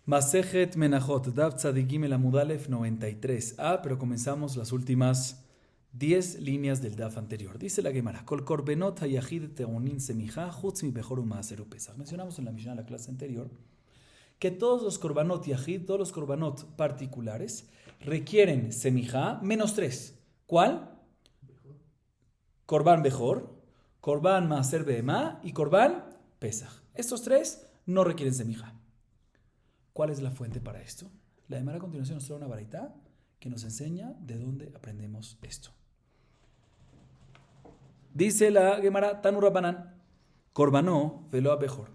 Masejet Menachot, Dav Tzadikim el Amud Aleph 93. Pero comenzamos las últimas 10 líneas del Daf anterior. Dice la Gemara: Kol korbenot hayachid teonin semija chutz mi bechor umaaser upesach. Mencionamos en la Mishnah, la clase anterior, que todos los korbanot yachid, todos los korbanot particulares, requieren semija menos 3. ¿Cuál? Korban bechor, korban maaser behemá y korban pesach. Estos 3 no requieren semija. ¿Cuál es la fuente para esto? La Gemara a continuación nos trae una baraita que nos enseña de dónde aprendemos esto. Dice la Gemara: Tanu Rabbanan, Korbanó velo abejor,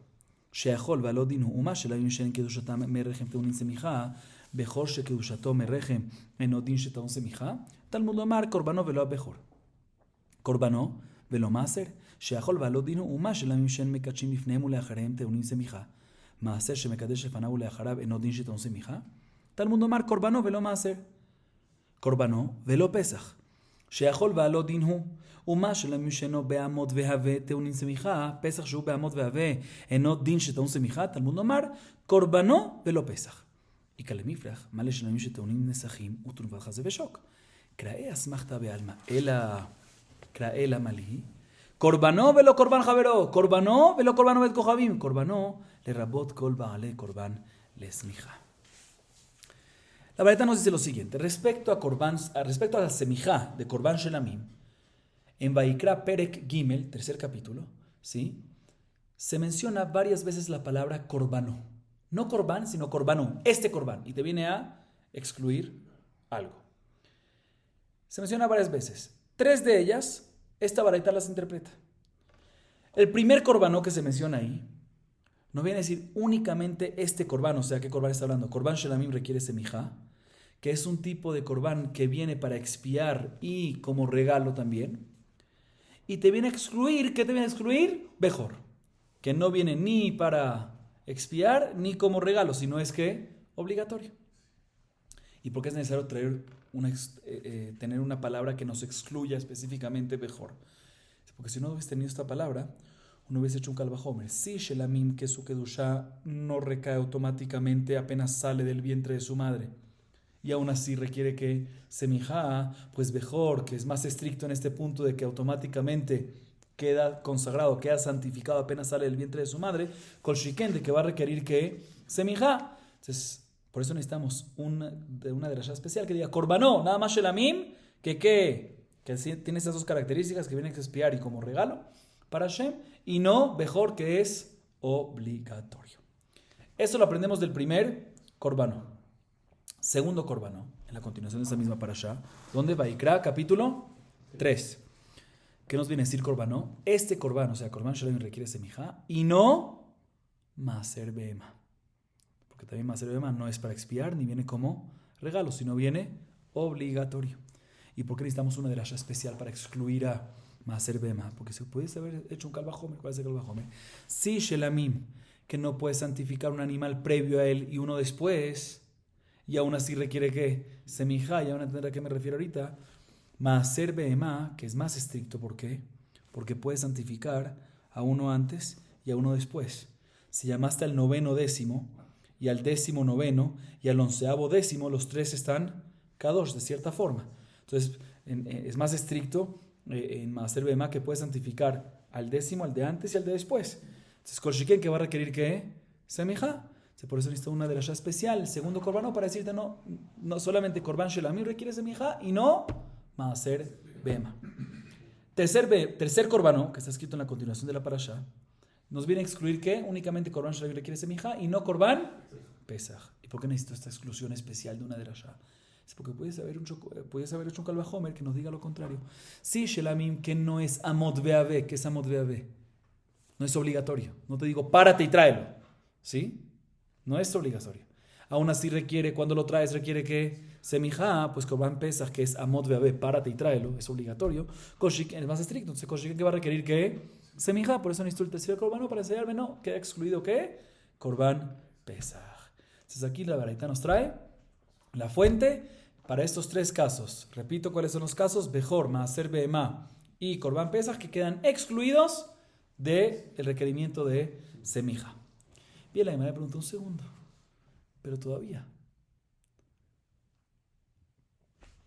sheachol velo dinu, uma shelayim shen kedushatam merechem teunin semicha, bejor shekedushato merechem enodin shetaun semicha, Talmud lomar Korbanó velo abejor. Korbanó velo maser, sheachol velo dinu, uma shelayim shen mekachim lifnehem uleacharem teunin semicha. מעשר שמקדש לפניו ולאחריו אינו דין שטעון סמיכה. תלמוד לומר קורבנו ולא מעשר. קורבנו ולא פסח. שיכול והלא דין הוא. ומה שלמי שאינו בעמוד והווה טעונים סמיכה, פסח שהוא בעמוד והווה אינו דין שטעון סמיכה, תלמוד לומר קורבנו ולא פסח. איכא למפרח, מה לשלמי שטעונים נסכים ותרובת חזה ושוק. קראי אסמכתא בעלמא, קראי למה לי? קורבנו ולא קורבן חברו, קורבנו ולא קורבן עובד כוכבים, קורבנו לרבות כל בעלי קורבן לסמיכה. La Baraita nos dice lo siguiente, respecto a la semijá de Korban Shelamim, en Vaikra Perek Gimel, tercer capítulo, ¿sí? Se menciona varias veces la palabra korbanó. No korban, sino korbanó, este korban, y te viene a excluir algo. Se menciona varias veces. 3 de ellas, esta baraita las interpreta. El primer korbanó que se menciona ahí, no viene a decir únicamente este korban, o sea, ¿qué korban está hablando? Korban Shelamim requiere semijá, que es un tipo de korban que viene para expiar y como regalo también. Y te viene a excluir, ¿qué te viene a excluir? Bejor, que no viene ni para expiar ni como regalo, sino es que obligatorio. ¿Y por qué es necesario tener una palabra que nos excluya específicamente bejor? Porque si no hubiese tenido esta palabra, uno hubiese hecho un Kal Vajomer. Si Shelamim, que su Kedushá no recae automáticamente apenas sale del vientre de su madre, y aún así requiere que semijá, pues mejor, que es más estricto en este punto de que automáticamente queda consagrado, queda santificado apenas sale del vientre de su madre, Kol Shiken, de que va a requerir que semijá. Entonces, por eso necesitamos una derashá especial que diga Korbanó, nada más Shelamim, que tiene esas 2 características que vienen a expiar y como regalo para Hashem, y no mejor, que es obligatorio. Esto lo aprendemos del primer Korbanó. Segundo Korbanó, en la continuación de esa misma parashá, donde Vaikra, capítulo 3. ¿Qué nos viene a decir Korbanó? Este Korban, o sea, Korban Shelamim requiere semijá, y no Maaser Behemá. Porque también Maaser Behemá no es para expiar, ni viene como regalo, sino viene obligatorio. ¿Y por qué necesitamos una derashá especial para excluir a Maaser Behemá? Porque se pudiese haber hecho un Kal Vajomer. ¿Cuál es el Kal Vajomer? Si Shelamim, que no puede santificar un animal previo a él y uno después, y aún así requiere que semijá, ya van a entender a qué me refiero ahorita. Maaser Behemá, que es más estricto, ¿por qué? Porque puede santificar a uno antes y a uno después. Se llama hasta el 9º décimo, y al 19º, y al 11º décimo, los 3 están kadosh, de cierta forma. Entonces, es más estricto en Maaser Behemá, que puede santificar al 10º, al de antes y al de después. Entonces, Kol Shiken, que va a requerir que semijá. Por eso necesita una derashá especial, el segundo korbanó, para decirte no solamente Korban Shelamim requiere semijá y no Maaser Behemá. Tercer korbanó, que está escrito en la continuación de la parashá, nos viene a excluir que únicamente Korban Shelamim requiere semijá y no Korban Pesach. ¿Y por qué necesito esta exclusión especial de una derashá? Es porque puedes haber hecho un Kal Vajomer que nos diga lo contrario. Si Shelamim, que no es Amod Beave, que es Amod Beave, no es obligatorio. No te digo párate y tráelo, ¿sí? No es obligatorio. Aún así requiere, cuando lo traes, requiere que semijá, pues Korban Pesach, que es Amod Beave, párate y tráelo, es obligatorio. Kol Shiken es más estricto, entonces Kol Shiken, que va a requerir que semijá, por eso necesito el tercer korbanó para enseñarme, no, queda excluido ¿qué? Korban Pesach. Entonces aquí la baraita nos trae la fuente para estos 3 casos. Repito cuáles son los casos: Bejor, Maaser Behemá y Korban Pesach, que quedan excluidos del requerimiento de semijá. Bien, la Gemara pregunta un segundo. pero todavía.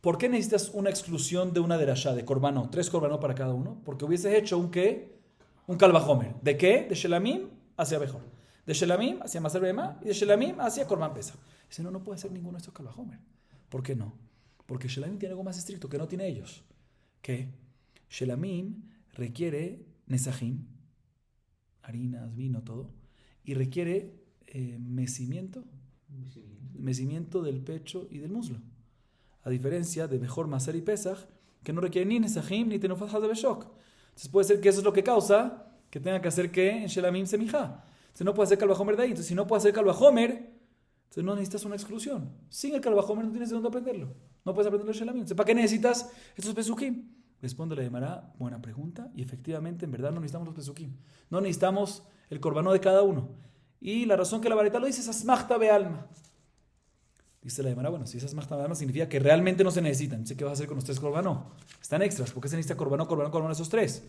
¿Por qué necesitas una exclusión de una derashá, de korbanó? 3 korbanó para cada uno. Porque hubieses hecho un ¿qué? Un kalvajomer. ¿De qué? De shelamim hacia Bejor. De shelamim hacia Maser Behemá y de shelamim hacia Korban Pesach. Dice, no puede ser ninguno de estos kalvajomer. ¿Por qué no? Porque shelamim tiene algo más estricto que no tiene ellos. ¿Qué? Shelamim requiere nesajim, harinas, vino, todo. Y requiere mecimiento del pecho y del muslo. A diferencia de Bejor, Maser y Pesach, que no requiere ni nesajim ni tenofas de beshok. Entonces puede ser que eso es lo que causa que tenga que hacer que en shelamim semijá. Entonces no puede hacer kalvajomer de ahí. Entonces si no puede hacer kalvajomer, entonces no necesitas una exclusión. Sin el kalvajomer no tienes de dónde aprenderlo. No puedes aprenderlo en shelamim. Entonces ¿para qué necesitas estos pesukim? Responde la Gemara, buena pregunta. Y efectivamente, en verdad no necesitamos los pesukim. No necesitamos el korbanó de cada uno. Y la razón que la Baraita lo dice es asmachta be'alma. Dice la Gemara, bueno, si esas mahtabamas significa que realmente no se necesitan. Dice, ¿qué vas a hacer con los 3 korbanó? Están extras. ¿Por qué se necesita korbanó esos 3?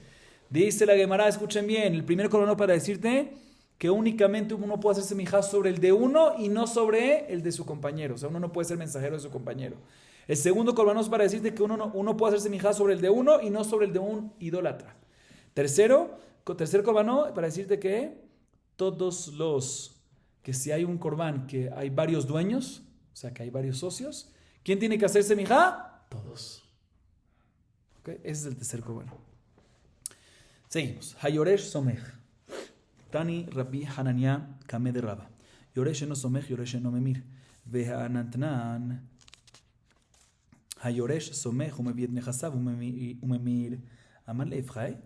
Dice la Gemara, escuchen bien, el primer korbanó para decirte que únicamente uno puede hacer semijá sobre el de uno y no sobre el de su compañero. O sea, uno no puede ser mensajero de su compañero. El segundo korbanó es para decirte que uno puede hacer semijá sobre el de uno y no sobre el de un idólatra. Tercer korbanó para decirte que todos los, que si hay un korban que hay varios dueños, o sea, que hay varios socios. ¿Quién tiene que hacer semijá? Todos. ¿Okay? Ese es el tercer korban. Seguimos. Hayoresh somech. Tani Rabbi Hanania Kame de Raba. Yoresh no somech, yoresh no memir. Vehanantnan. Hayoresh somech umeviet nechasav umemir. Amar le Efrae.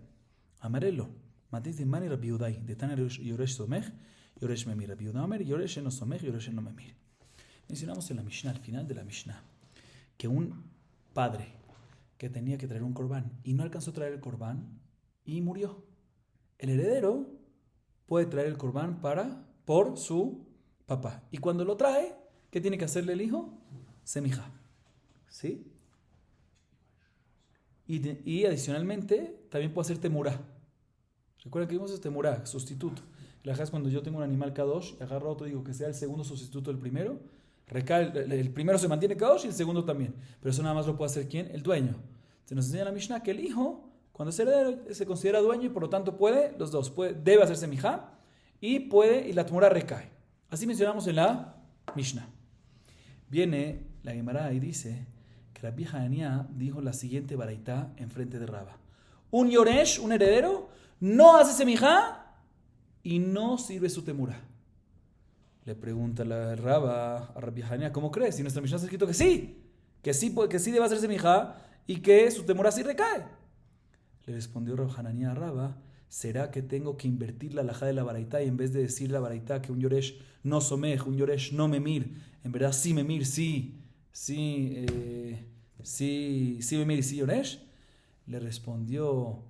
Amarelo. Matis de Mani Rabbi Udai. De Tani yoresh somech, yoresh memir. Rabbi Udai Amer, yoresh no somech, yoresh no memir. Mencionamos en la Mishnah, al final de la Mishnah, que un padre que tenía que traer un corbán y no alcanzó a traer el corbán y murió. El heredero puede traer el corbán por su papá. Y cuando lo trae, ¿qué tiene que hacerle el hijo? Semijá. ¿Sí? Y adicionalmente, también puede hacer temurá. Recuerden que vimos este temurá, sustituto. La es cuando yo tengo un animal kadosh y agarro otro, digo que sea el segundo sustituto del primero. El primero se mantiene kadosh y el segundo también. Pero eso nada más lo puede hacer ¿quién? El dueño. Se nos enseña en la Mishnah que el hijo, cuando es heredero, se considera dueño y por lo tanto puede, los dos, debe hacerse mijá y la temurá recae. Así mencionamos en la Mishnah. Viene la Gemara y dice que Rabbi Hanania dijo la siguiente baraitá en frente de Raba. Un yoresh, un heredero, no hace semijá y no sirve su temurá. Le pregunta la Raba a Rabbi Hanania, ¿cómo crees? Si en nuestra Mishnah está escrito que sí debe hacerse semijá y que su temurá sí recae. Le respondió Rabbi Hanania a Raba, ¿será que tengo que invertir la alajá de la baraitá y en vez de decir la baraitá que un yoresh no somej, un yoresh no memir, en verdad sí memir, sí memir y sí yoresh? Le respondió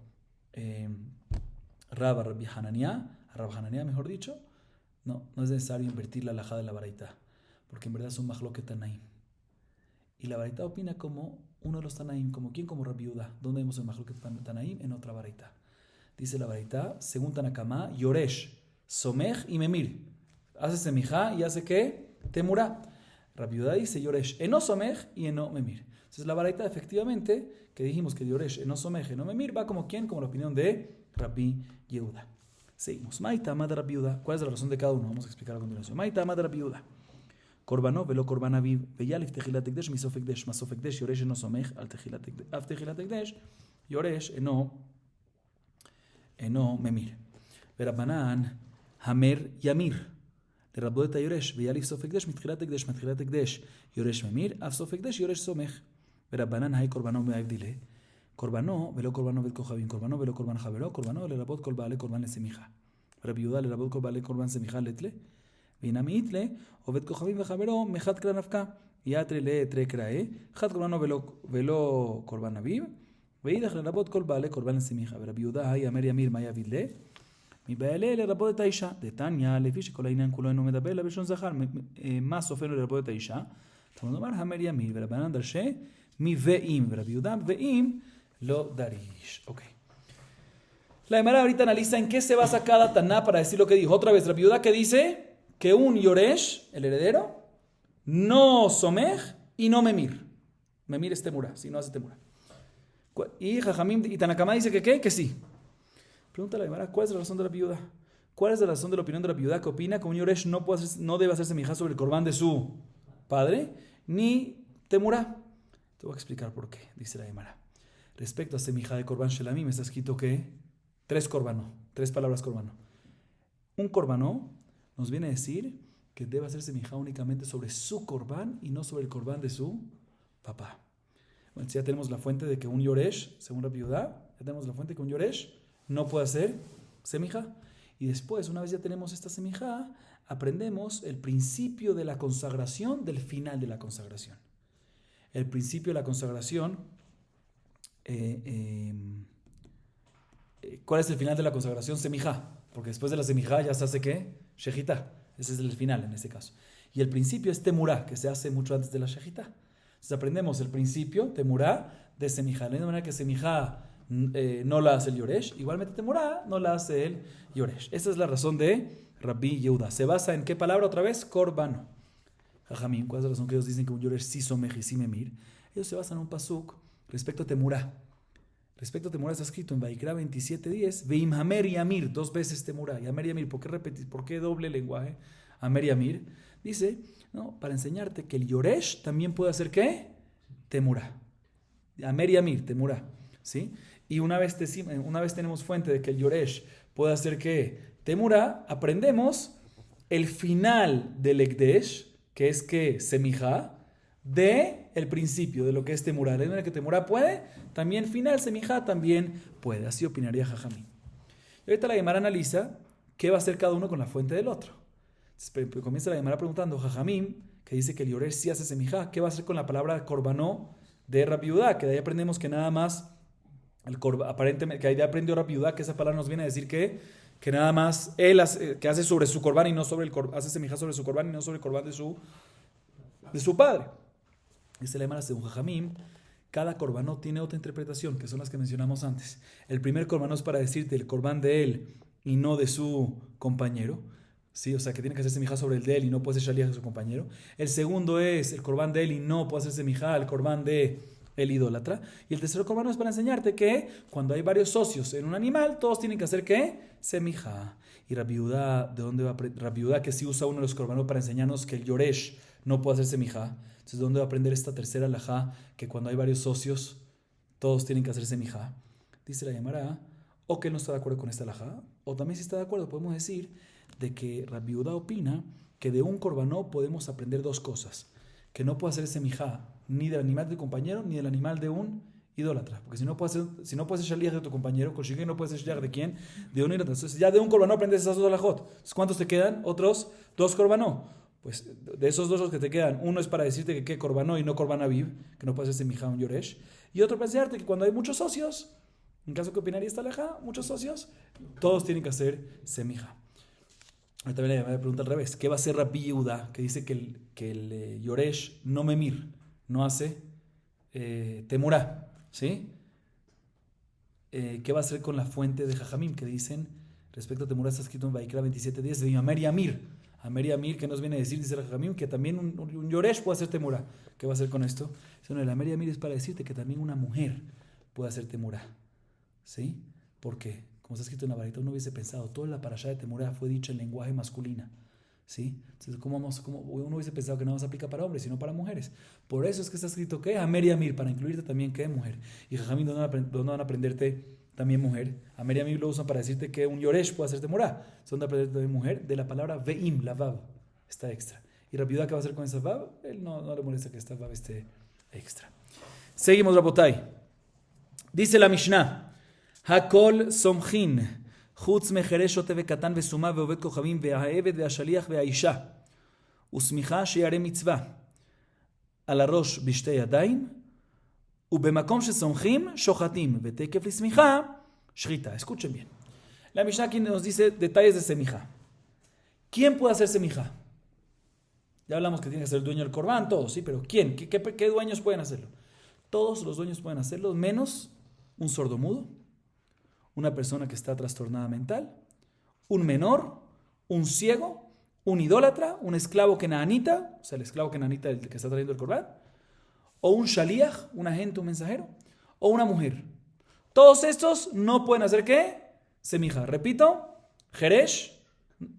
Rabbi Hanania, mejor dicho, no es necesario invertir la alajá de la baraitá, porque en verdad es un mahloket tanaim. Y la baraitá opina como uno de los tanaim, como quién, como Rabbi Yehuda. ¿Dónde vemos el mahloket tanaim? En otra baraitá. Dice la baraitá, según Tanakama, yoresh, somej y memir. Hace semijá y hace ¿qué? Temurá. Rabbi Yehuda dice yoresh, eno somej y eno memir. Entonces la baraitá, efectivamente, que dijimos que yoresh, eno somej, eno memir, va como quién, como la opinión de Rabbi Yehuda. Seguimos. Maita amad Rabbi Yehuda. ¿Cuál es la razón de cada uno? Vamos a explicar a continuación. Maita amad Rabbi Yehuda. Korbanó velo korban aviv veyalif techilat ekdesh misof ekdesh masof ekdesh yoresh eno somech al techilat ekdesh yoresh eno memir. Verabanan hamer yamir לרבות את היורש ויאליף סוף הקדש מתחילת הקדש יורש ממיר אף סוף הקדש יורש סומך ורבנן היי קורבנו מאיב דילה קורבנו ולא קורבנו בית כוכבים קורבנו ולא קורבן חברו קורבנו לרבות כל בעלי קורבן לשמיכה רבי יהודה לרבות כל בעלי קורבן שמחה לתלה ואינה מאיתלה עובד כוכבים וחברו מחד קרא נפקה יתרה לתרה קראה חד קורבנו ולא קורבן אביו ואידך לרבות כל בעלי קורבן לשמיכה ורבי יהודה היי אמר ימיר מה יביד לה מבעלה לרבות את האישה דתניא לפי שכל העניין כולו אינו מדבר לבלשון זכר מה סופנו לרבות את האישה תלמוד אומר המר ימיר ורבנן דרשה מוואים ורבי יהודה ואם לא דריש. Ok. La Gemara ahorita analiza en qué se basa cada taná para decir lo que dijo. Otra vez, Rabbi Yehuda que dice que un yoresh, el heredero, no somej y no memir. Memir es temura, si no hace temura. Y Jajamim y Tanakama dice que ¿qué? Que sí. Pregunta la Gemara, ¿cuál es la razón de la viuda? ¿Cuál es la razón de la opinión de la viuda que opina que un yoresh no debe hacerse mijá sobre el corbán de su padre, ni temura? Te voy a explicar por qué, dice la Gemara. Respecto a semijá de corbán shelamim, está escrito que tres palabras corbano. Un corbano nos viene a decir que debe hacerse mijá únicamente sobre su corbán y no sobre el corbán de su papá. Bueno, ya tenemos la fuente de que un yoresh, según la viuda, ya tenemos la fuente de que un yoresh no puede hacer semijá. Y después, una vez ya tenemos esta semijá, aprendemos el principio de la consagración del final de la consagración. El principio de la consagración, ¿cuál es el final de la consagración? Semijá. Porque después de la semijá ya se hace ¿qué? Shejitá. Ese es el final en este caso. Y el principio es temurá, que se hace mucho antes de la shejitá. Entonces aprendemos el principio, temurá, de semijá. De la misma manera que semijá no la hace el yoresh, igualmente temurá no la hace el yoresh. Esa es la razón de Rabbi Yehuda. ¿Se basa en qué palabra otra vez? Corbano. Jajamín, ¿cuál es la razón que ellos dicen que un yoresh sí somej y sí memir? Ellos se basan en un pasuk respecto a temurá. Respecto a temurá está escrito en Vaikra 27:10, Veim Hamer y Amir, 2 veces temurá. Y Hamer y Amir, ¿por qué repetir? ¿Por qué doble lenguaje? Hamer y Amir. Dice, no, para enseñarte que el yoresh también puede hacer ¿qué? Temurá. Hamer y Amir, temurá. ¿Sí? Y una vez tenemos fuente de que el yoresh puede hacer ¿qué? Temurá, aprendemos el final del ekdesh, que es que semijá, de el principio de lo que es temurá. De manera que temurá puede, también final semijá también puede. Así opinaría Jajamín. Y ahorita la Gemara analiza qué va a hacer cada uno con la fuente del otro. Entonces, comienza la Gemara preguntando, Jajamín, que dice que el yoresh sí hace semijá, ¿qué va a hacer con la palabra korbanó de Rabbi Yehuda? Que de ahí aprendemos que nada más, aparentemente, que ahí aprendió Rabbi Yehuda, que esa palabra nos viene a decir que nada más él que hace sobre su corbán y no sobre hace semijá sobre su corbán y no sobre el corbán de su padre. Dice la Gemara, según Jajamim, cada corbano tiene otra interpretación, que son las que mencionamos antes. El primer corbano es para decirte el corbán de él y no de su compañero. ¿Sí? O sea, que tiene que hacerse mijá sobre el de él y no puede ser shaliach de su compañero. El segundo es el corbán de él y no puede hacerse mijá el corbán de el idólatra. Y el tercer corbano es para enseñarte que cuando hay varios socios en un animal, todos tienen que hacer ¿qué? Semijá. Y Rabbi Yehuda, ¿de dónde va a aprender? Rabbi Yehuda, que sí usa uno de los corbanos para enseñarnos que el yoresh no puede hacer semijá. Entonces, ¿de dónde va a aprender esta tercera alajá? Que cuando hay varios socios, todos tienen que hacer semijá. Dice la Gemara, o que no está de acuerdo con esta alajá, o también si está de acuerdo, podemos decir de que Rabbi Yehuda opina que de un corbanó podemos aprender 2 cosas. Que no puede hacer semijá ni del animal de tu compañero, ni del animal de un idólatra. Porque si no puedes ser shaliach de tu compañero, con shigay no puedes ser shaliach de quién? De un idólatra. Entonces ya de un corbanó aprendes esas 2 alajot. Entonces, ¿cuántos te quedan? Otros 2 corbanó. Pues de esos 2 los que te quedan, uno es para decirte que qué corbanó y no corban aviv, que no puede ser semijá un yoresh. Y otro para enseñarte que cuando hay muchos socios, en caso que opinaría esta alajá, muchos socios, todos tienen que hacer semijá. Ahorita viene la pregunta al revés. ¿Qué va a hacer Rabbi Yehuda? Que dice que el yoresh no memir, no hace temurá. ¿Sí? ¿Qué va a hacer con la fuente de Jajamim? Que dicen, respecto a temurá está escrito en Vaikra 27:10, de Amer y Amir. Amer y Amir, que nos viene a decir, dice el Jajamim, que también un yoresh puede hacer temurá. ¿Qué va a hacer con esto? El Amer y Amir es para decirte que también una mujer puede hacer temurá. ¿Sí? ¿Por qué? Como está escrito en la varita, uno hubiese pensado, toda la parashá de temurá fue dicha en lenguaje masculina. ¿Sí? Entonces, ¿cómo uno hubiese pensado que no más aplica para hombres, sino para mujeres? Por eso es que está escrito que Amer y Amir, para incluirte también que mujer. Y Jajamim, ¿dónde van a aprenderte también mujer? Amer y Amir lo usan para decirte que un yoresh puede hacer temurá. ¿Dónde aprenderte también mujer? De la palabra veim, la vav, está extra. Y Rabbi Yehuda, ¿qué va a hacer con esa vav? Él no le molesta que esta vav esté extra. Seguimos, Rabotay. Dice la Mishnah, Hakol somchin, חוץ מחירש שוטה וקטן וסומה ועובד כוכבים והעבד והשליח והאישה וסמיכה שירא מצווה על הראש בשתי ידיים ובמקום שסומכים שוחטים ותקף לסמיכה שחיטה. Escuchen bien. La Mishnah aquí nos dice detalles de semijá. ¿Quién puede hacer semijá? Ya hablamos que tiene que ser el dueño del corbán, todos, ¿sí? Pero ¿quién? ¿Qué dueños pueden hacerlo? Todos los dueños pueden hacerlo, menos un sordomudo, una persona que está trastornada mental, un menor, un ciego, un idólatra, un esclavo kenaanita, o sea, el esclavo kenaanita el que está trayendo el corbán, o un shaliach, un agente, un mensajero, o una mujer. Todos estos no pueden hacer ¿qué? Semija. Repito, Jeresh,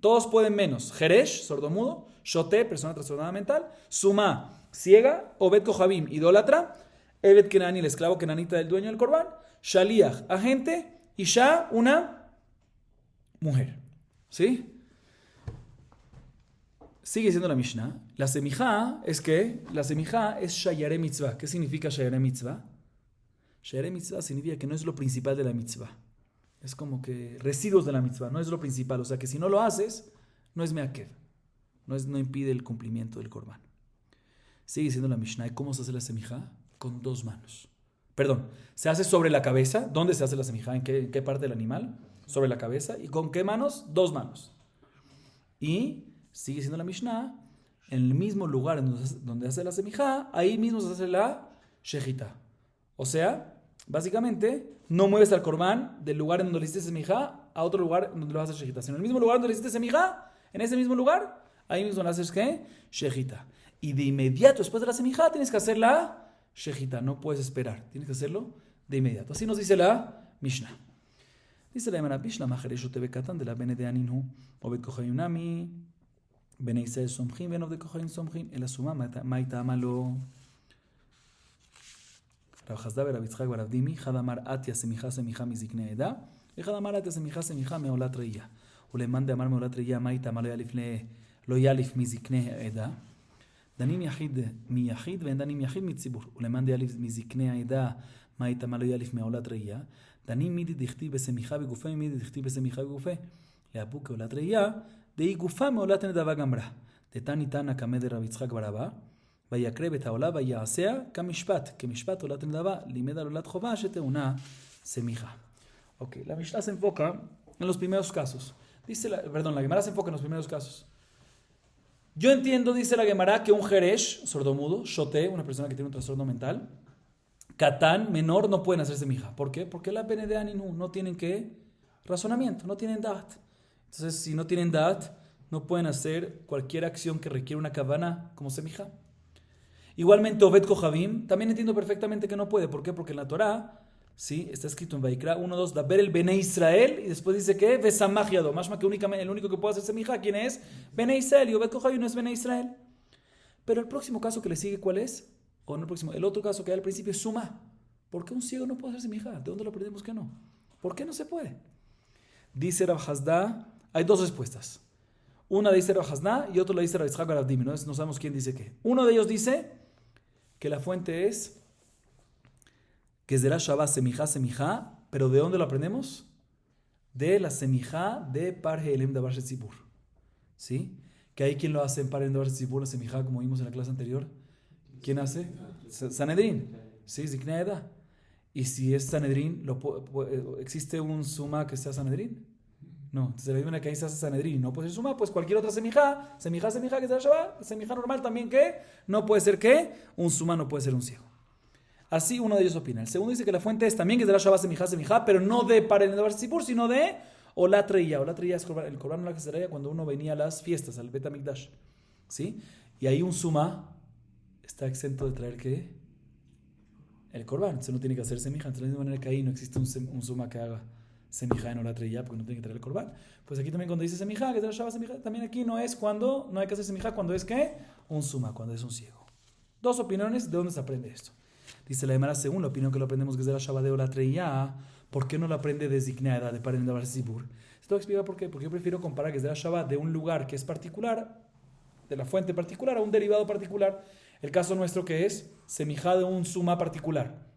todos pueden menos. Jeresh, sordomudo, Shoté, persona trastornada mental, Sumá, ciega, Obed Kohabim, idólatra, Evet Kenani, el esclavo kenanita del dueño del corbán, Shaliach, agente, y Shah, una mujer. ¿Sí? Sigue siendo la Mishnah. La semijá es que la semijá es Shayare Mitzvah. ¿Qué significa Shayare Mitzvah? Shayare Mitzvah significa que no es lo principal de la mitzvah. Es como que residuos de la mitzvah, no es lo principal. O sea que si no lo haces, no es meakev. No impide el cumplimiento del corbán. Sigue siendo la Mishnah. ¿Y cómo se hace la semijá? Con 2 manos. Perdón, se hace sobre la cabeza. ¿Dónde se hace la semijá? ¿En qué parte del animal? Sobre la cabeza. ¿Y con qué manos? 2 manos. Y sigue siendo la Mishnah, en el mismo lugar donde hace la semijá, ahí mismo se hace la shejita. O sea, básicamente, no mueves al corbán del lugar en donde le hiciste semijá a otro lugar donde lo haces shejita. Sino en el mismo lugar donde le hiciste semijá, en ese mismo lugar, ahí mismo le haces ¿qué? Shejita. Y de inmediato, después de la semijá, tienes que hacer la shejita. No puedes esperar, tienes que hacerlo de inmediato. Así nos dice la Mishnah. Dice la Gemara, Bishla Majeresho Tebe Katan de la Bene de Aninu, Obed Kohayunami, Bene Israel Somjim, Ben Obed Kohayun Somjim, El Asuma, Maita Amalo. Rav Hazdá, Rav Yitzchak, Rav Dimi, Hadamar Atia Semija Mizikne Eda, y Hadamar Atia Semija Meolat Reya. Uleman de Amar Meolat Reya, Maita Malo Yalif Mizikne Eda. Danim Yahid mi Yahid, Ben Danim Yahid Mitzibur. Uleman de Yalif Mizikne Eda, Maita Malo Yalif Meolat Reya. דנים מידי דכתיב בשמיכה בגופה ומידי דכתיב בשמיכה בגופה. להפוק כעולת ראייה, דהי גופה מעולת נדבה גמרה. דתני תנא קמא דרב יצחק בר אבא, ויקרב את העולה ויעשיה כמשפט עולת נדבה, לימד על עולת חובה שטעונה semiha. Ok, la Mishnah se enfoca en los primeros casos. La Gemara se enfoca en los primeros casos. Yo entiendo, dice la Gemara, que un jeresh, sordomudo, shoté, una persona que tiene un trastorno mental, Catán, menor, no pueden hacer semija. ¿Por qué? Porque la pene de Aninu no tienen razonamiento, no tienen dat. Entonces, si no tienen dat, no pueden hacer cualquier acción que requiera una kavana como semija. Igualmente, Obed Kohabim, también entiendo perfectamente que no puede. ¿Por qué? Porque en la Torah, sí, está escrito en Vaikra 1:2, Daber el Bene Israel, y después dice que Vesamach Yado, más que únicamente el único que puede hacer semija, ¿quién es? Bene Israel, y Obed Kohabim no es Bene Israel. Pero el próximo caso que le sigue, ¿cuál es? O no el otro caso que hay al principio es suma. ¿Por qué un ciego no puede hacer semijá? ¿De dónde lo aprendemos que no? ¿Por qué no se puede? Dice Rav Hazdá, hay 2 respuestas. Una dice Rav Hazdá y otra la dice Rav Yitzchak Rav Dimi. No sabemos quién dice qué. Uno de ellos dice que la fuente es que es de la Shabbat semijá, pero ¿de dónde lo aprendemos? De la semijá de Parhe Elem Davar Shetzibur. ¿Sí? Que hay quien lo hace en Parhe Elem Davar Shetzibur, la semijá, como vimos en la clase anterior. ¿Quién hace? Sanedrín. Sí, Ziknei Eda. Y si es Sanedrín, ¿existe un suma que sea Sanedrín? No. Entonces la Biblia que ahí se hace Sanedrín. No puede ser suma, pues cualquier otra semijá que sea Shabbat, semijá normal también que no puede ser que un suma no puede ser un ciego. Así uno de ellos opina. El segundo dice que la fuente es también que es de la Shabbat semijá, pero no de para el Nedavar Tzibur, sino de Olat Reya. Olat Reya es el Corban la que se reía cuando uno venía a las fiestas, al Bet HaMikdash. ¿Sí? Y ahí un suma está exento de traer ¿qué? El corbán. Entonces no tiene que hacer semija. Entonces de la misma manera que ahí no existe un suma que haga semija en Olat Reya porque no tiene que traer el corbán. Pues aquí también cuando dice semija, que es de la Shabbat semija, también aquí no es cuando no hay que hacer semija, cuando es ¿qué? Un suma, cuando es un ciego. 2 opiniones de dónde se aprende esto. Dice la Gemara, según la opinión que lo aprendemos que es de la Shabbat de Olat Reya, ¿por qué no lo aprende designada de Parem Davar Zibur? Esto explica por qué. Porque yo prefiero comparar que es de la Shabbat de un lugar que es particular, de la fuente particular a un derivado particular. El caso nuestro que es semijá de un suma particular.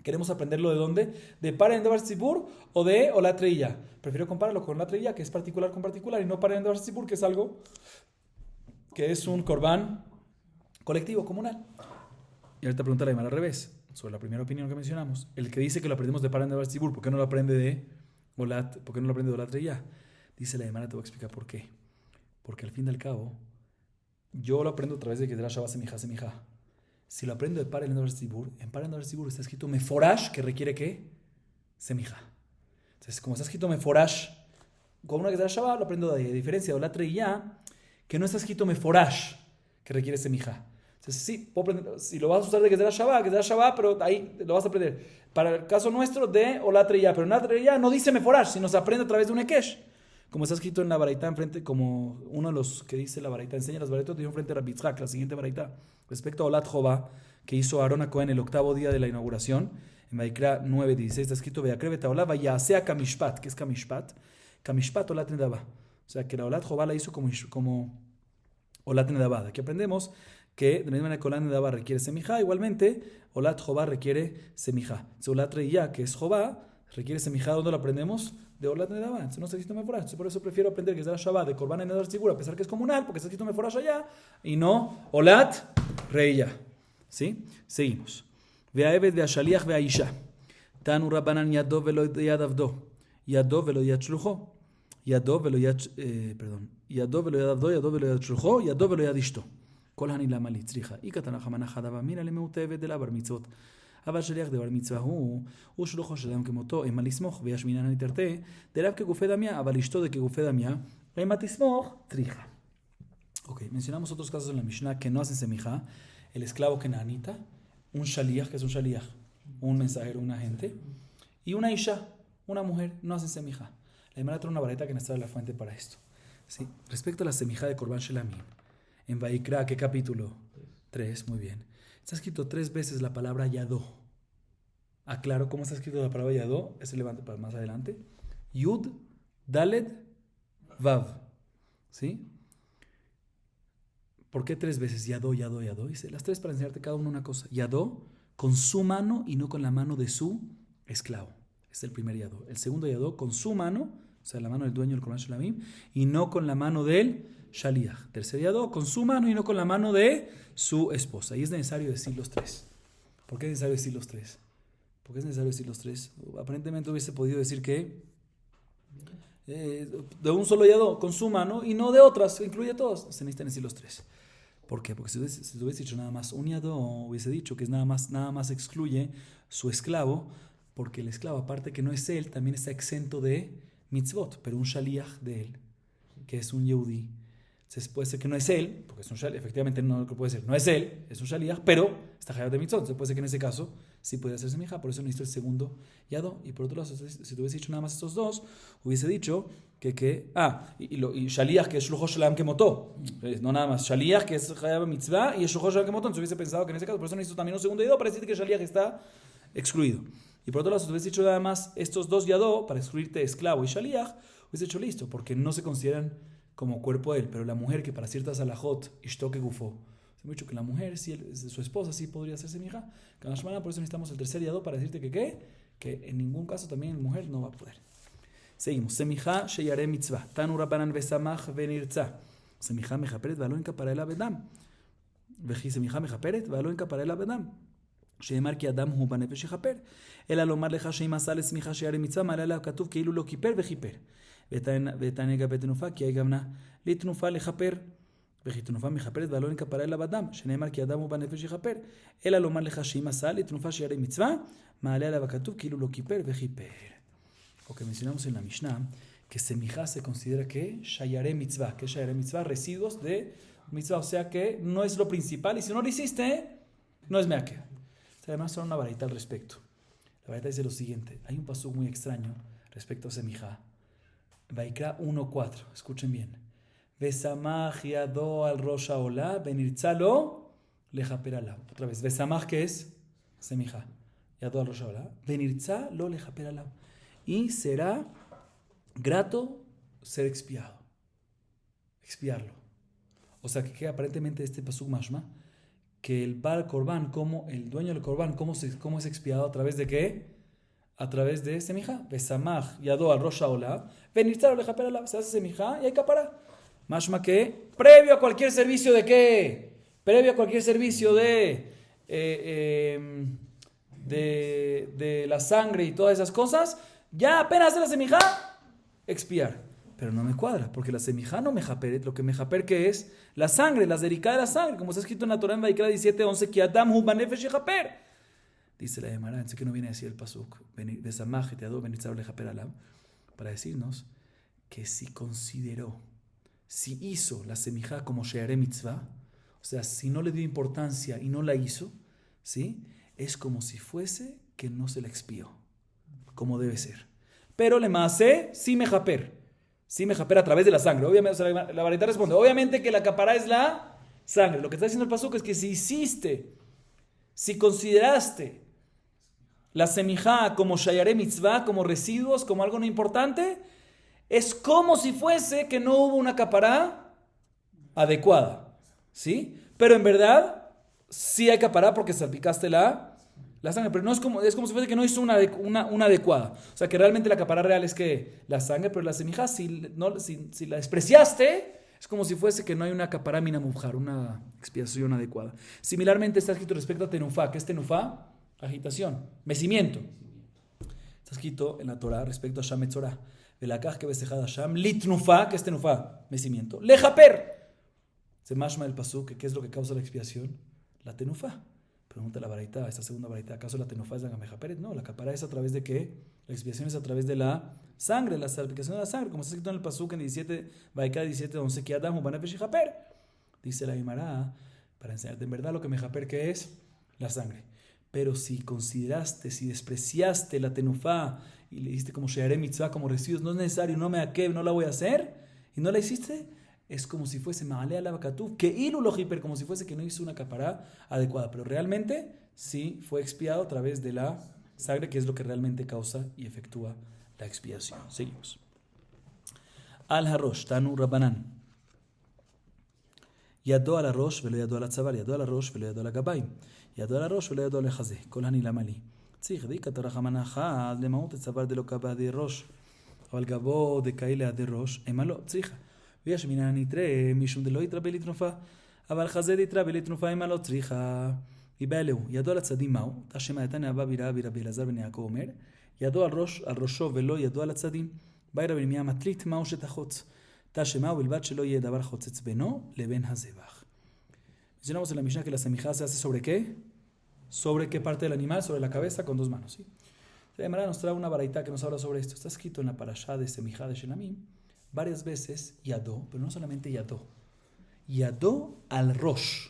¿Queremos aprenderlo de dónde? ¿De Parem Davar Zibur o de Olat Reya? Prefiero compararlo con Olat Reya, que es particular con particular, y no Parem Davar Zibur, que es algo que es un corbán colectivo, comunal. Y ahorita pregunta la Gemara al revés, sobre la primera opinión que mencionamos. El que dice que lo aprendemos de Parem Davar Zibur, ¿por qué no lo aprende de Olat? ¿Por qué no lo aprende de Olat Reya? Dice la Gemara, te voy a explicar por qué. Porque al fin y al cabo, yo lo aprendo a través de que de la Shabbat semijá. Si lo aprendo de Parem Davar Zibur, en Parem Davar Zibur está escrito Meforash, que requiere ¿qué? Semijá. Entonces, como está escrito Meforash, con una que es de la Shabbat, lo aprendo de ahí. A diferencia de Olat Reya, que no está escrito meforash, que requiere semijá. Entonces, sí, puedo aprender, si lo vas a usar de Gezerah Shabbat, pero ahí lo vas a aprender. Para el caso nuestro de Olatreya, pero en Olatreya no dice meforash, sino se aprende a través de un Ekesh. Como está escrito en la baraita enfrente, como uno de los que dice la baraita, enseña las baraitas, dijo enfrente de Rabbi Yitzhak, la siguiente baraita, respecto a Olat Jobá, que hizo Aarón a Cohen el octavo día de la inauguración, en Vaikra 9:16 está escrito, Veakre Betaolá, Vayasea Kamishpat, ¿qué es Kamishpat? Kamishpat Olat Nedabá. O sea, que la Olat Jobá la hizo como Olat Nedabá. Aquí aprendemos que de la misma manera que Olat Nedabá requiere semijá, igualmente Olat Jobá requiere semijá. Olat Reiyá, que es Jobá, requiere semijá. ¿Dónde lo aprendemos? De Olat Nedabá. Entonces no está escrito meforash. Por eso prefiero aprender que es la Shabbat de Korban Nedar Tzibur, a pesar que es comunal, porque está escrito meforash allá, y no Olat Reiyá. ¿Sí? Seguimos. Ve'aeved ve'ashaliach ve'aisha. Tanu Rabbanan yado velo yad avdo. Yado velo yad shlucho. Yado velo yad avdo, yado velo yad shlucho, yado velo yad ishto. כל הנעלמה לצריכה. איקתנא חמנא חדא ואמינא למעוטבת דלה בר מצוות. אבל שליח דבר מצווה הוא שלוחו של אדם כמותו, אימה לסמוך וישמינן הנתרתה, דרב כגופי דמיה, אבל אשתו דכגופי דמיה, אימה תסמוך צריכה. Ok, mencionamos otros casos en la Mishnah que no hacen semijá. El esclavo kenanita, un shaliach, que es un shaliach, un mensajero, un agente, y una isha, una mujer, no hacen semijá. La Gemara trae una vareta que nos trae la fuente para esto. ¿Sí? Respecto a la semijá de Korban Shelamim, en Vaikra, ¿qué capítulo? 3, muy bien. Está escrito 3 veces la palabra yadó. Aclaro cómo está escrito la palabra yadó. Ese levante para más adelante. Yud, Daled, Vav. ¿Sí? ¿Por qué 3 veces? Yadó, yadó, yadó. Dice las 3 para enseñarte cada uno una cosa. Yadó con su mano y no con la mano de su esclavo. Es el primer yadó. El segundo yadó con su mano, o sea, la mano del dueño del Korban Shelamim, y no con la mano del Shaliach. Tercer yadó con su mano y no con la mano de su esposa. Y es necesario decir los 3. ¿Por qué es necesario decir los 3? ¿Por qué es necesario decir los 3? Aparentemente hubiese podido decir que de un solo yadó con su mano y no de otras, incluye todos. Se necesitan decir los 3. ¿Por qué? Porque si hubiese dicho nada más un yadó, hubiese dicho que es nada más excluye su esclavo, porque el esclavo, aparte que no es él, también está exento de mitzvot, pero un shaliach de él, que es un yehudí. Entonces puede ser que no es él, porque es un shaliach, efectivamente no puede ser, no es él, es un shaliach, pero está hayab de mitzvot. Entonces puede ser que en ese caso sí puede hacer semijá, por eso necesito el segundo yadó. Y por otro lado, si te hubiese dicho nada más estos 2, hubiese dicho y shaliach, que es shlucho shelam kemotó, no nada más, shaliach, que es hayab de mitzvah, y es shlucho shelam kemotó. Entonces hubiese pensado que en ese caso, por eso necesito también un segundo yadó para decirte que shaliach está excluido. Y por otro lado, si te hubiese dicho nada más estos 2 yadó para excluirte esclavo y shaliach, hubiese dicho listo, porque no se consideran como cuerpo de él, pero la mujer que para ciertas alajot, ishto que gufó, se me ha dicho que la mujer, si su esposa sí podría hacerse semijá, por eso necesitamos el tercer yadó para decirte que en ningún caso también la mujer no va a poder. Seguimos. Semijá sheyare mitzvah. Tanu Rabbanan besamach venirza. Semijá mejaperet valo enkapara ela bedam. Veji semijá mejaperet valo enkapara ela bedam. שאמר כי אדם הוא בנפש יכפר, אלא לומר לך שאם עשה לשמיכה שירא מצווה, מעלה עליו כתוב כאילו לא כיפר וכיפר. ותענה לגבי תנופה, כי יגמנה לתנופה לכפר, וכי תנופה מכפרת ולא נכפרה אלא בדם, שנאמר כי אדם הוא בנפש יכפר, אלא לומר לך שאם עשה לתנופה שירא מצווה, מעלה עליו כתוב כאילו לא כיפר וכיפר. Porque mencionamos en la Mishnah que semijá se considera que shayare mitzvah, que shayare mitzvah, residuos de mitzvah, o sea que no es lo principal, y si no lo hiciste, no es meaker. Además, son una varita al respecto. La varita dice lo siguiente: hay un pasuk muy extraño respecto a semijá. Vaikra 1:4. Escuchen bien. Besamach yado al rosh haolá, benirtzalo lejaper alav. Otra vez. Besamach, ¿qué es? Semijá. Yado al rosh haolá, benirtzalo lejaper alav. Y será grato ser expiado. Expiarlo. O sea que aparentemente este pasuk mashma que el Baal Korban, como el dueño del Korban, ¿cómo es expiado? ¿A través de qué? A través de semijá. Besamach yadó al rosh haolá, benirtzalo lejaper alav. Se hace semijá y hay kapara. Mashma que, previo a cualquier servicio de qué? Previo a cualquier servicio de la sangre y todas esas cosas, ya apenas hace la semijá, expiar. Pero no me cuadra, porque la semijá no me japeret, lo que me japer que es la sangre, la zericá de la sangre, como está escrito en la Torah en Vaikra 17:11, que Adam hu banefesh yejaper. Dice la Gemara, entonces que no viene a decir el pasuk, besamach yadó benirtzalo lejaper alav, para decirnos que si consideró si hizo la semijá como she'arei mitzvah, o sea, si no le dio importancia y no la hizo, ¿sí? Es como si fuese que no se la expió, como debe ser. Pero le masé, sí me japer a través de la sangre. Obviamente, o sea, la baraita responde, obviamente que la capará es la sangre. Lo que está diciendo el pasuk es que si consideraste la semijá como shayarei mitzvah, como residuos, como algo no importante, es como si fuese que no hubo una capará adecuada, ¿sí? Pero en verdad, sí hay capará porque salpicaste la sangre, pero no es como si fuese que no hizo una adecuada. O sea, que realmente la capará real es que la sangre, pero la semijá, si la despreciaste, es como si fuese que no hay una capará minamujar, una expiación adecuada. Similarmente está escrito respecto a tenufá. ¿Qué es tenufá? Agitación, mecimiento. Está escrito en la Torah respecto a Sham Metzorah. Velakaj que besejada Sham, litnufá, ¿qué es tenufá? Mecimiento. Lejaper. Se mashma el pasuk, ¿qué es lo que causa la expiación? La tenufá. Pregunta la baraita, esta segunda baraita, ¿acaso la tenufá es la gamejaperet? No, la capará es a través de ¿qué? La expiación es a través de la sangre, la salpicación de la sangre, como está escrito en el pasuk en 17, Vaiká 17, 11, que Adam Hubanefesh y Japer. Dice la Guimara, para enseñarte en verdad lo que mejaper que es la sangre. Pero si consideraste, si despreciaste la tenufá y le diste como she'arei mitzvah, como residuos, no es necesario, no me akev, no la voy a hacer, y no la hiciste, es como si fuese ma'alea la bakatú, que ilu lo hiper, como si fuese que no hizo una capará adecuada. Pero realmente sí fue expiado a través de la sangre, que es lo que realmente causa y efectúa la expiación. Seguimos. Al harosh, tanu rabanan. ידו על הראש ולא ידו על הצוואר, ידו על הראש ולא ידו על הגביים, ידו על הראש ולא ידו על החזה, כל הנעלם לי. צריך דיקת רחמן אחד למהות הצוואר דלא קבע די ראש, אבל גבו דקאילה עדי ראש, אמה לא, צריכה. ויש מן הנתרא משום דלא יתרבה לתנופה, אבל חזה דתרבה לתנופה אמה לא צריכה. יבא אלוהו, ידו על הצדים מהו, תשמע דתניא אבא ברבי אלעזר בן יעקב אומר, ידו על ראשו ולא ידו על הצדים, באי רבי ירמיה מטלית מהו שתחוץ. Tashema o bilbat shelo yeh davar chotzetz beno leben hazebach. Mencionamos en la Mishnah que la semijá se hace ¿sobre qué? ¿Sobre qué parte del animal? Sobre la cabeza con dos manos, ¿sí? La Gemara nos trae una baraita que nos habla sobre esto. Está escrito en la parashá de semijá de Shenamim varias veces yadó, pero no solamente yadó. Yadó al rosh.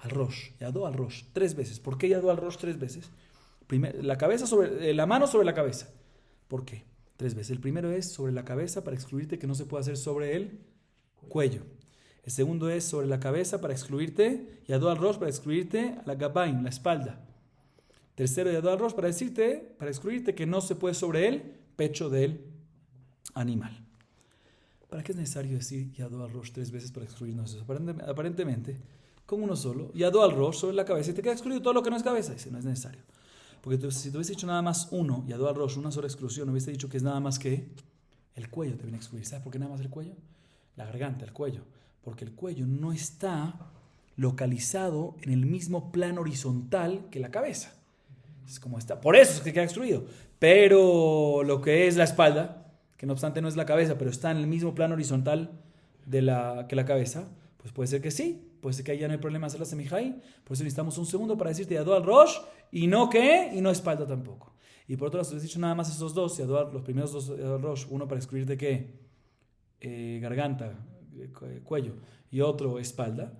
Al rosh. Yadó al rosh. 3 veces. ¿Por qué yadó al rosh 3 veces? La mano sobre la cabeza. ¿Por qué? 3 veces. El primero es sobre la cabeza para excluirte que no se puede hacer sobre el cuello. El segundo es sobre la cabeza para excluirte, yadó al rosh para excluirte a la gabain, la espalda. Tercero, yadó al rosh para excluirte que no se puede sobre el pecho del animal. ¿Para qué es necesario decir yadó al rosh 3 veces para excluirnos eso? Aparentemente, con uno solo, yadó al rosh sobre la cabeza y te queda excluido todo lo que no es cabeza. Dice, no es necesario. Porque si te hubiese dicho nada más uno, yadó al rosh, una sola exclusión, hubiese dicho que es nada más que el cuello te viene a excluir. ¿Sabes por qué nada más el cuello? La garganta, el cuello. Porque el cuello no está localizado en el mismo plano horizontal que la cabeza. Es como está. Por eso es que queda excluido. Pero lo que es la espalda, que no obstante no es la cabeza, pero está en el mismo plano horizontal que la cabeza, pues puede ser que sí. Puede ser que ahí ya no hay problema hacer la semijai. Por eso necesitamos un segundo para decirte yadó al rosh y no ¿qué? Y no espalda tampoco. Y por otro lado, si has dicho nada más esos dos, los primeros dos yadó al rosh, uno para excluirte ¿qué? Garganta, cuello y otro espalda.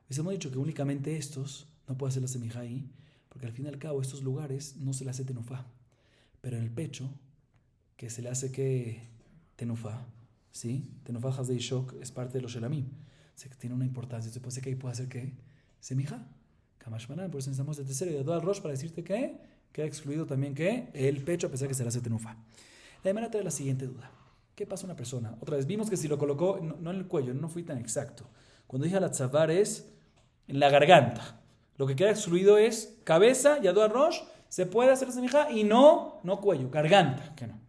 Les hemos dicho que únicamente estos no puede hacer la semijai, porque al fin y al cabo estos lugares no se le hace tenufá. Pero en el pecho, que se le hace ¿qué? Tenufá, ¿sí? Tenufá hazei shok es parte de los shelamim. Se tiene una importancia. Se puede decir que ahí puede hacer ¿qué? Semijá. Kamashmanan, por eso necesitamos el tercero y yadó al rosh para decirte que queda excluido también ¿qué? El pecho, a pesar que se le hace tenufá. La Gemara trae la siguiente duda. ¿Qué pasa a una persona? Otra vez, vimos que si lo colocó, no en el cuello, no fui tan exacto. Cuando dije al atzavar es en la garganta. Lo que queda excluido es cabeza, yadó al rosh, se puede hacer semijá y no cuello, garganta, que no.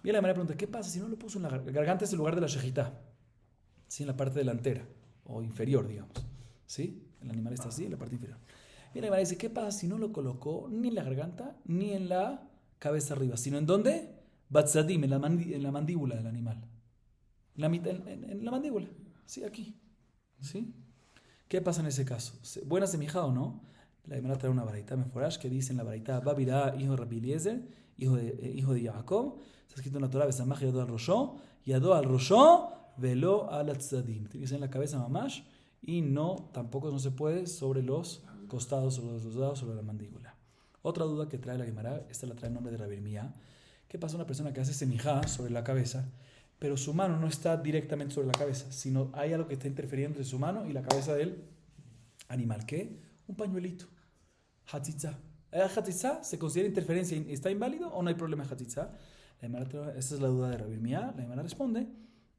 Bien, la Gemara pregunta, ¿qué pasa si no lo puso en la garganta? Garganta es el lugar de la shejitá. ¿Sí? En la parte delantera o inferior, digamos. ¿Sí? El animal está así, en la parte inferior. Mira, me dice, ¿qué pasa si no lo colocó ni en la garganta ni en la cabeza arriba? ¿Sino en dónde? Batzadim, en la mandíbula del animal. En la mandíbula. Sí, aquí. ¿Sí? ¿Qué pasa en ese caso? ¿Buena semijá o no? La Gemara trae una baraita meforash que dice en la baraita Babirá, hijo de Rabbi Eliezer, hijo de Jacob. Está escrito en la Torah, Besamach yadó al roshó, yadó al roshó, velo al tzadim. Tiene que ser en la cabeza mamash y tampoco no se puede sobre los costados, sobre los lados, sobre la mandíbula. Otra duda que trae la Gemara, esta la trae el nombre de Rabbi Irmía. ¿Qué pasa a una persona que hace semijá sobre la cabeza, pero su mano no está directamente sobre la cabeza, sino hay algo que está interfiriendo entre su mano y la cabeza del animal? ¿Qué? Un pañuelito. Hatzitza. ¿Hatzitza se considera interferencia? ¿Está inválido o no hay problema en hatzitza? Esa es la duda de Rabbi Irmía. La Gemara responde,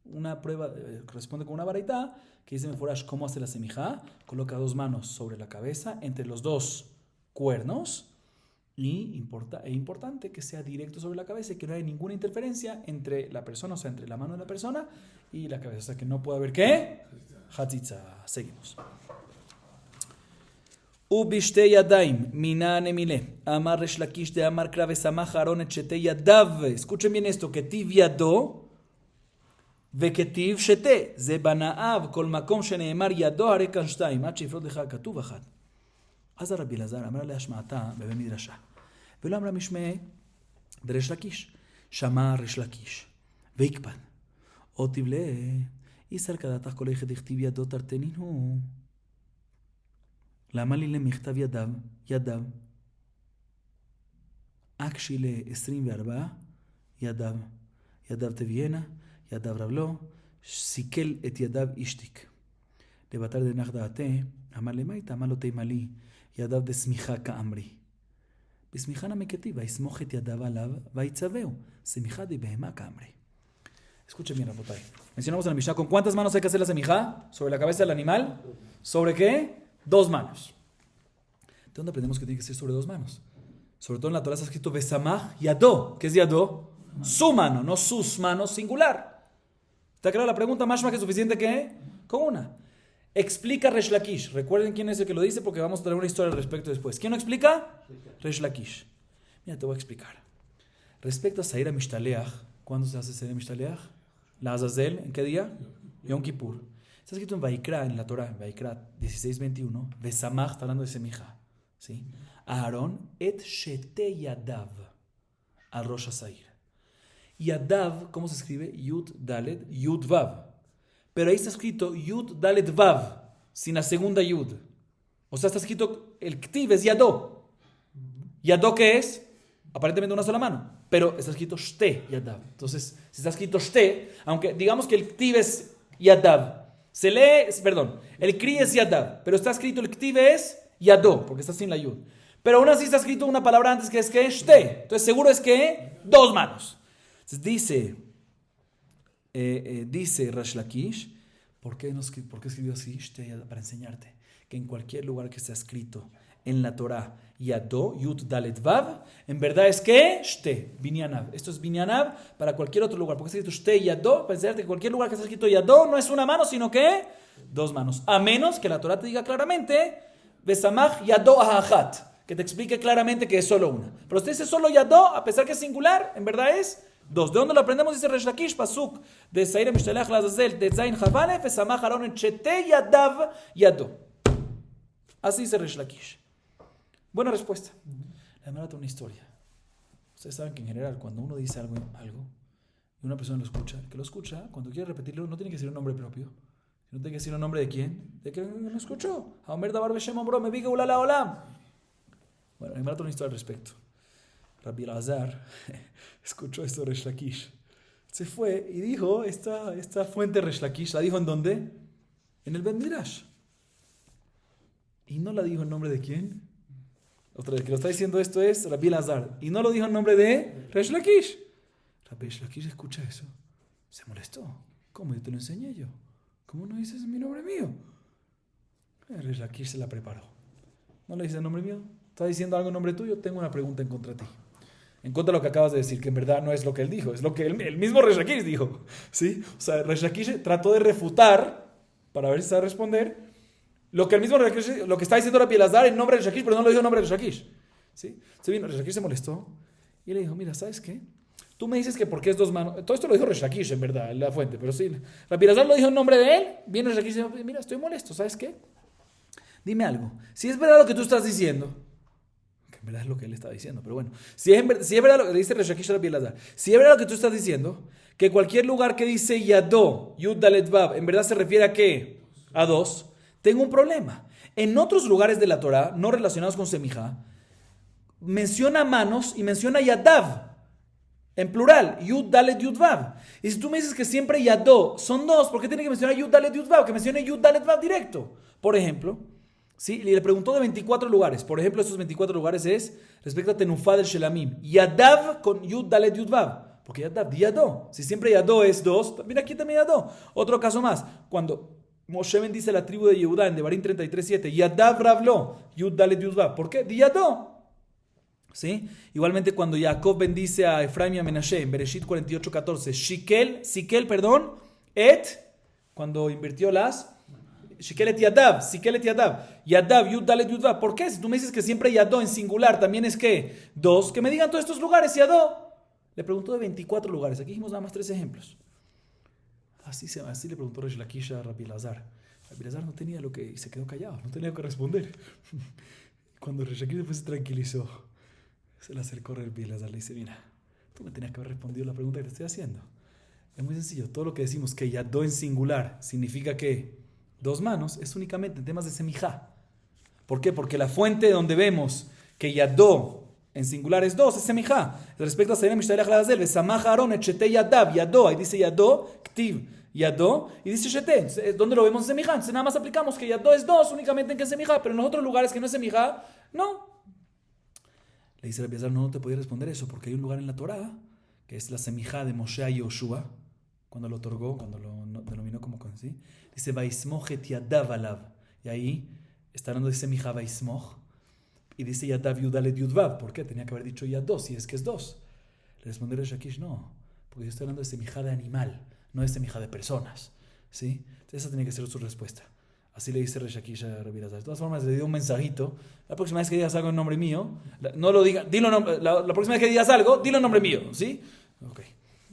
una prueba corresponde con una baraita que dice Meforash cómo hace la semijá. Coloca 2 manos sobre la cabeza, entre los 2 cuernos, y importante que sea directo sobre la cabeza y que no haya ninguna interferencia entre la persona, o sea, entre la mano de la persona y la cabeza. O sea, que no puede haber ¿qué? Hatzitza. Seguimos. Ubishte yadaim, minane mile, amar resh lakish de amar krave samach aron et shete yadav. Escuchen bien esto, ketiv yado, veketiv shete, ze banaav, kol makom sheneemar yado harekan shtayim, ad shifrot lecha katuv achad. אז רבי אלעזר אמר להשמעתה בבית מדרשה, ולא אמרה משמעי דריש לקיש, שמע ריש לקיש, ויקפד. עוד תבלה, איסר כדתך כל אחד הכתיב ידו תרתנין הוא. למה לי למכתב ידיו? אקשי ל-24, ידיו תביינה, ידיו רב לא, סיכל את ידיו אישתיק. לבטר דנח דעתה, אמר למייתה, אמר לו תימלי, ידיו דסמיכה כאמרי. בסמיכה נמקתי, ויסמוך את ידיו עליו, ויצווהו. סמיכה דבהמה כאמרי. Escuchen bien, Rabotay. Mencionamos en la Mishnah, ¿con cuántas manos hay que hacer la semijá? ¿Sobre la cabeza del animal? ¿Sobre qué? 2 manos. ¿De dónde aprendemos que tiene que ser sobre 2 manos? Sobre todo en la Torah está escrito Besamach Yadó. ¿Qué es Yadó? Su mano, no sus manos, singular. ¿Está clara la pregunta? Más que suficiente que con una. Explica Resh Lakish. Recuerden quién es el que lo dice porque vamos a tener una historia al respecto después. ¿Quién lo explica? Resh Lakish. Mira, te voy a explicar. Respecto a Sair Mishtaleach, ¿cuándo se hace Sair Mishtaleach? La Azazel, ¿en qué día? Yom Kippur. Está escrito en Vaikra, en la Torah, en Vaikra 16:21. Besamach, está hablando de semija. ¿Sí? Aarón et shete yadav al Rosh Hasair. Yadav, ¿cómo se escribe? Yud Dalet, Yud Vav. Pero ahí está escrito Yud Dalet Vav, sin la segunda Yud. O sea, está escrito, el Ktiv es Yadó. ¿Yadó qué es? Aparentemente una sola mano. Pero está escrito Shte Yadav. Entonces, si está escrito Shte, aunque digamos que el Ktiv es Yadav, se lee, perdón, el Kri es Yadav, pero está escrito el Ktiv es Yadó, porque está sin la Yud. Pero aún así está escrito una palabra antes que es que Shte. Entonces, seguro es que 2 manos. Entonces, dice Resh Lakish, ¿por qué escribió así? Para enseñarte que en cualquier lugar que esté escrito en la Torah Yadó, Yud Dalet Vav, en verdad es que Shte, Binyanav. Esto es Binyanav para cualquier otro lugar. Porque está escrito Shte Yadó, para enseñarte que cualquier lugar que esté escrito Yadó no es una mano, sino que 2 manos. A menos que la Torah te diga claramente Besamach Yadó Ahachat, que te explique claramente que es solo una. Pero usted dice solo Yadó, a pesar que es singular, en verdad es 2. ¿De dónde lo aprendemos? Dice Resh Lakish, pasuk de Sair Mishtaleach Lazazel, de Zain Chavalef, Besamach Aron et Shete Yadav Yadó. Así dice Resh Lakish. Buena respuesta. La Gemara tiene una historia. Ustedes saben que en general cuando uno dice algo y una persona lo escucha, el que lo escucha, cuando quiere repetirlo, no tiene que decir un nombre propio. No tiene que decir un nombre de quién. De que lo escuchó. Haomer Dabar Beshem Ombro, me viga ulala olam. Bueno, la Gemara tiene una historia al respecto. Rabbi Elazar escuchó esto de Resh Lakish. Se fue y dijo, esta fuente Resh Lakish, ¿la dijo en dónde? En el Bet Midrash. Y no la dijo en nombre de quién. Otra vez, que lo está diciendo esto es Rabbi Elazar. Y no lo dijo en nombre de Resh Lakish. Rabbi Lakish escucha eso. Se molestó. ¿Cómo? Yo te lo enseñé yo. ¿Cómo no dices mi nombre mío? Resh Lakish se la preparó. ¿No le dices el nombre mío? ¿Está diciendo algo en nombre tuyo? Tengo una pregunta en contra de ti. En contra de lo que acabas de decir, que en verdad no es lo que él dijo, es lo que el mismo Resh Lakish dijo. ¿Sí? O sea, Resh Lakish trató de refutar, para ver si sabe responder, lo que el mismo lo que está diciendo Rabbi Elazar en nombre de Resh Lakish, pero no lo dijo en nombre de Resh Lakish. ¿Sí? Se vino, Resh Lakish se molestó y le dijo, mira, ¿sabes qué? Tú me dices que porque es 2 manos. Todo esto lo dijo Resh Lakish, en verdad, en la fuente, pero sí. Rabbi Elazar lo dijo en nombre de él. Viene Resh Lakish y dice, mira, estoy molesto, ¿sabes qué? Dime algo. Si es verdad lo que tú estás diciendo, que en verdad es lo que él está diciendo, pero bueno, si es verdad lo que dice Resh Lakish a Rabbi Elazar, si es verdad lo que tú estás diciendo, que cualquier lugar que dice Yadó, Yud Dalet Vav, en verdad se refiere a ¿qué? A dos. Tengo un problema. En otros lugares de la Torah, no relacionados con semijá, menciona manos y menciona Yadav. En plural, Yud Dalet Yud Vav. Y si tú me dices que siempre Yadó son dos, ¿por qué tiene que mencionar Yud Dalet Yud Vav? Que mencione Yud Dalet Vav directo. Por ejemplo, ¿sí? Y le preguntó de 24 lugares. Por ejemplo, estos 24 lugares es respecto a Tenufá del Shelamim. Yadav con Yud Dalet Yud Vav. Porque Yadav, Yadó. Si siempre Yadó es dos, mira aquí también Yadó. Otro caso más. Cuando Moshe bendice a la tribu de Yehudá en Devarim 33:7, Yadav Ravlo, Yud Dalet Yud Vav. ¿Por qué? Yadó. ¿Sí? Igualmente cuando Jacob bendice a Efraim y a Menashe en Bereshit 48:14, Sikel, cuando invirtió las Sikel et Yadav, Yadav, Yud Dalet Yud Vav. ¿Por qué? Si tú me dices que siempre Yadó en singular también es que dos, que me digan todos estos lugares, Yadó. Le preguntó de 24 lugares, aquí dijimos nada más 3 ejemplos. Así le preguntó Resh Lakish a Rabbi Elazar. Rabbi Elazar no tenía lo que, se quedó callado, no tenía lo que responder. Cuando Resh Lakish después se tranquilizó, se le acercó a Rabbi Elazar, le dice, mira, tú me tenías que haber respondido la pregunta que te estoy haciendo. Es muy sencillo, todo lo que decimos que Yadó en singular significa que dos manos es únicamente en temas de semijá. ¿Por qué? Porque la fuente donde vemos que Yadó en singular es dos, es semijá. Respecto a Sayem Mishtalech Lazel, Besamach Aaron Echete Yadav, Yadó, ahí dice Yadó, Ktiv, Yadó, y dice Shete. ¿Dónde lo vemos en semijá? Entonces nada más aplicamos que Yadó es dos, únicamente en que es semijá, pero en los otros lugares que no es semijá, no. Le dice Rabbi Elazar, no te podía responder eso, porque hay un lugar en la Torah, que es la semijá de Moshe a Yoshua, cuando lo otorgó, cuando lo denominó como ¿sí? Dice, Vaismoch et Yadav alav. Y ahí está hablando de semijá Vaismoch, y dice Yadav Yudalet Yudvav. ¿Por qué? Tenía que haber dicho Yad 2, si es que es dos. Le respondió Resh Lakish, no, porque yo estoy hablando de semijá de animal, no de semijá de personas. ¿Sí? Entonces esa tenía que ser su respuesta. Así le dice Resh Lakish a Rabbi Elazar. De todas formas, le dio un mensajito. La próxima vez que digas algo en nombre mío, no lo diga, dilo la próxima vez que digas algo, dilo en nombre mío. ¿Sí? Ok,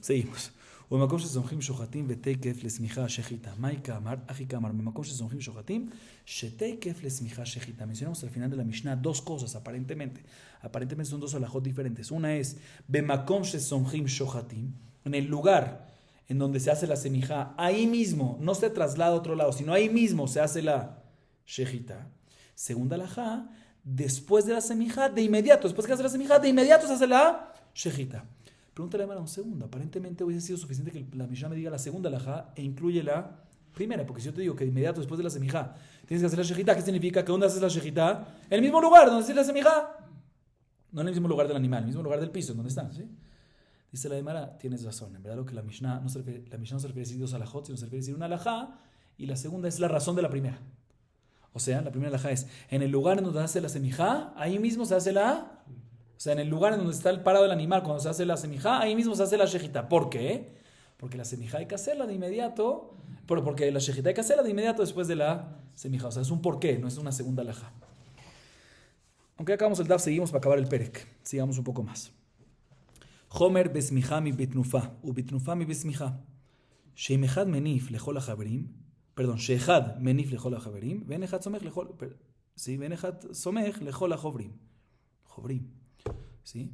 seguimos. ובמקום שזומחים שוחטים ותקף לשמיכה שחיטה. מאי כאמר, אחי כאמר, במקום שזומחים שוחטים, שתקף לשמיכה שחיטה. Mencionamos al final de la Mishnah dos cosas, aparentemente. Aparentemente son dos alajot diferentes. Una es, במקום שזומחים שוחטים, en el lugar en donde se hace la semijá, ahí mismo, no se traslada a otro lado, sino ahí mismo se hace la shejita. Segunda alajá, después de la semijá, de inmediato, después que hace la semijá, de inmediato se hace la shejita. Pregúntale a un segundo. Aparentemente hubiese sido suficiente que la Mishnah me diga la segunda alajá e incluye la primera, porque si yo te digo que de inmediato después de la semijá tienes que hacer la shejita, ¿qué significa? ¿Que dónde haces la shejita? En el mismo lugar donde haces la semijá. No en el mismo lugar del animal, en el mismo lugar del piso, donde están, ¿sí? Dice la Gemara, tienes razón. En verdad lo que la Mishnah no se refiere a decir dos alajot, sino se refiere a decir una alajá, y la segunda es la razón de la primera. O sea, la primera alajá es, en el lugar en donde hace la semijá, ahí mismo se hace la... O sea, en el lugar en donde está el parado del animal, cuando se hace la semijá, ahí mismo se hace la shejita. ¿Por qué? Porque la semijá hay que hacerla de inmediato, porque la shejita hay que hacerla de inmediato después de la semijá. O sea, es un porqué, no es una segunda alajá. Aunque acabamos el daf, seguimos para acabar el perek. Sigamos un poco más. Homer besmicha mi bitnufa, u bitnufa mi besmicha. Sheim echad menif lechol hachaverim, perdón, sheechad menif lechol hachaverim, ven echad somech lechol, sí, ven echad somech lechol hachovrim. Chovrim. ¿Sí?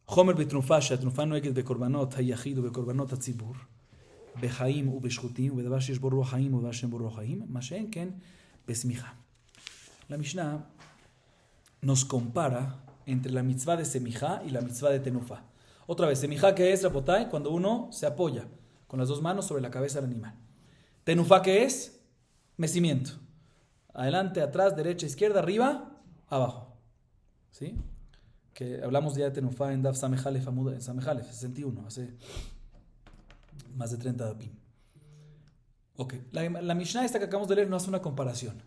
Homer בתנופה, שהתנופה נוהגת בקורבנות היחיד ובקורבנות הציבור, בחיים ובשחוטים, ובדבר שיש בו רוח חיים ובדבר שאין בו רוח חיים, מה שאין כן בסמיכה. La Mishnah nos compara entre la mitzvah de semijá y la mitzvah de tenufá. Otra vez, semijá, ¿qué es, Rabotai? Cuando uno se apoya con las dos manos sobre la cabeza del animal. Tenufá, ¿qué es? Mecimiento. Adelante, atrás, derecha, izquierda, arriba, abajo. ¿Sí? Que hablamos ya de tenufá en Daf Samejalef, en Samejalef, 61, hace más de 30 dapim. Ok, la Mishnah esta que acabamos de leer nos hace una comparación.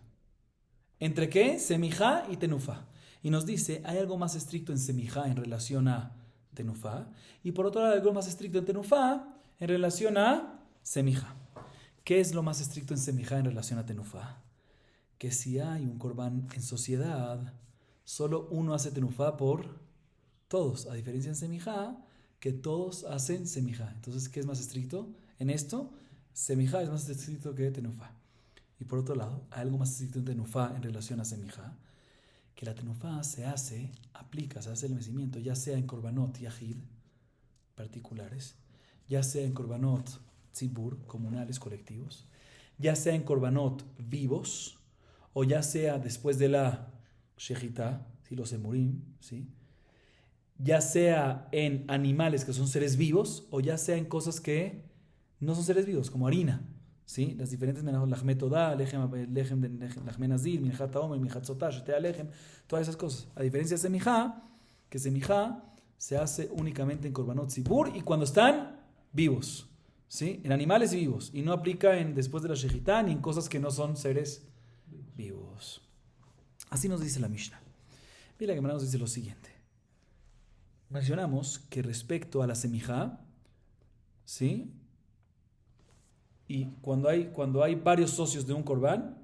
¿Entre qué? Semijá y tenufá. Y nos dice, hay algo más estricto en semijá en relación a tenufá, y por otro lado algo más estricto en tenufá en relación a semijá. ¿Qué es lo más estricto en semijá en relación a tenufá? Que si hay un corbán en sociedad, solo uno hace tenufá por todos, a diferencia en semijá, que todos hacen semijá. Entonces, ¿qué es más estricto? En esto, semijá es más estricto que tenufá. Y por otro lado, hay algo más estricto en tenufá en relación a semijá, que la tenufá se hace el mecimiento, ya sea en korbanot yahid particulares, ya sea en korbanot tzibur, comunales, colectivos, ya sea en korbanot vivos, o ya sea después de la shejitá, ¿sí? Los emurim, ¿sí? Ya sea en animales que son seres vivos, o ya sea en cosas que no son seres vivos, como harina, ¿sí? Las diferentes menajot, lachme todá, lachme nazir, minjat haomer, minjat sotá, shetea lechem, todas esas cosas. A diferencia de semijá, que semijá se hace únicamente en korbanot tzibur y cuando están vivos, ¿sí? En animales vivos, y no aplica en después de la shejitá ni en cosas que no son seres vivos. Así nos dice la Mishnah. Mira, la Gemara nos dice lo siguiente. Mencionamos que respecto a la semijá, ¿sí? Y cuando hay varios socios de un corbán,